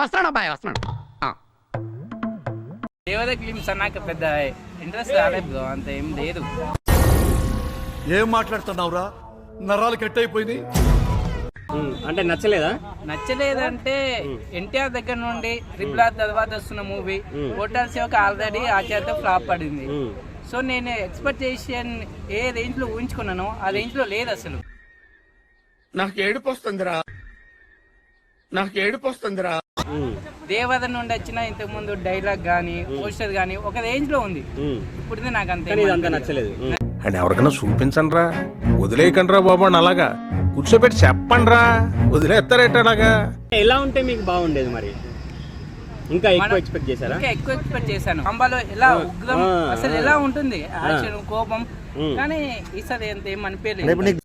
వస్తున్నాడు అబ్బాయి వస్తున్నాడు. దేవత ఫిలిమ్స్ నాకు పెద్ద ఇంట్రెస్ట్ రాలేదు బ్రో, అంత ఏం లేదు. ఏం మాట్లాడుతున్నావురా, నరాలు కట్ అయిపోయింది. అంటే నచ్చలేదా? నచ్చలేదంటే ఎన్టీఆర్ దగ్గర నుండి ట్రిపుల్ ఆర్ తర్వాత వస్తున్న మూవీ హోటల్ సేవకు ఆల్రెడీ ఆచార్యతో ఫ్లాప్ పడింది. సో నేను ఎక్స్పెక్టేషన్ ఏ రేంజ్ లో ఊహించుకున్నానో ఆ రేంజ్ లో లేదు అసలు. నాకు ఏడుపు వస్తుందిరా. దేవత నుండి వచ్చిన ఇంతకు ముందు డైలాగ్ గానీ పోస్టర్ గానీ ఒక రేంజ్ లో ఉంది. ఇప్పుడు నాకు అంతే నచ్చలేదు. అండ్ ఎవరికైనా చూపించండి రా, వదిలేయకండి రా బాబు అని అలాగా కూర్చోబెట్టి చెప్పండి రా, వదిలేస్తారేట అలాగా. ఎలా ఉంటే మీకు బాగుండేది మరి? ఇంకా ఎక్కువ ఎక్స్పెక్ట్ చేశారా? ఇంకా ఎక్కువ ఎక్స్పెక్ట్ చేశాను. అంబాలో ఎలా ఉగ్రం అసలు ఎలా ఉంటుంది యాక్షన్ కోపం, కానీ ఈసారి ఎంత ఏం అనిపించలేదు.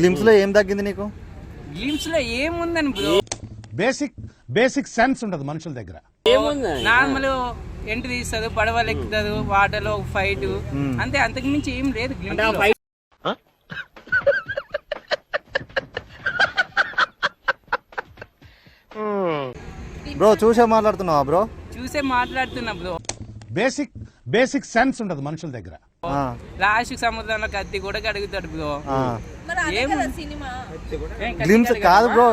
గ్లిమ్స్ లో ఏం తగ్గింది నీకు? గ్లిమ్స్ లో ఏముందని బ్రో, బేసిక్ సెన్స్ ఉండదు మనుషుల దగ్గర. నార్మల్ ఎంట్రీ తీస్తారు, పడవలు ఎక్కుతారు, వాటర్లో ఫైట్ అంతే, అంతకు మించి ఏం లేదు గ్లిమ్స్. బ్రో చూసే మాట్లాడుతున్నావా బ్రో? చూసే మాట్లాడుతున్నా బ్రో. బేసిక్ సెన్స్ ఉండదు మనుషుల దగ్గర. లాస్ట్ సముద్రంలో కత్తి కూడా కడుగుతాడు బ్రో. గ్లిమ్స్ కాదు బ్రో,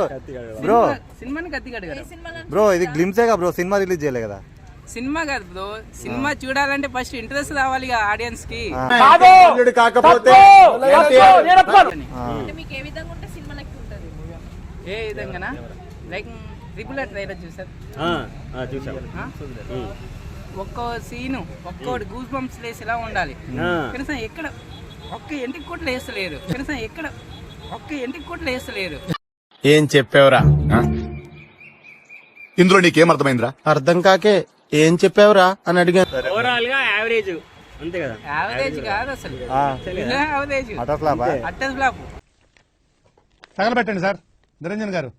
సినిమాని కత్తి కడగడు బ్రో. ఇది గ్లిమ్సేగా బ్రో, సినిమా రిలీజ్ చేయలే కదా. సినిమా కాదు బ్రో, సినిమా చూడాలంటే ఫస్ట్ ఇంట్రెస్ట్ రావాలి ఆడియన్స్ కి. ఏ విధంగా లైక్ ట్రిపుల్ ఆర్ ట్రైలర్ చూసారు? ఒక్కో సీను ఒక్కోటి గూస్ బంప్స్ లేసేలా ఉండాలి. కనీసం ఎక్కడ ఒక్క ఇంటికి కూడా లేస్తలేదు. ఏం చెప్పావురా? ఇందులో నీకేం అర్థమైందిరా? అర్థం కాకే ఏం చెప్పావురా అని అడిగాను. ఓవరాల్ గా యావరేజ్ అంతే కదా? యావరేజ్ కాదు అసలు, average utter flop. Utter flop. తగలబెట్టండి సార్ నిరంజన్ గారు.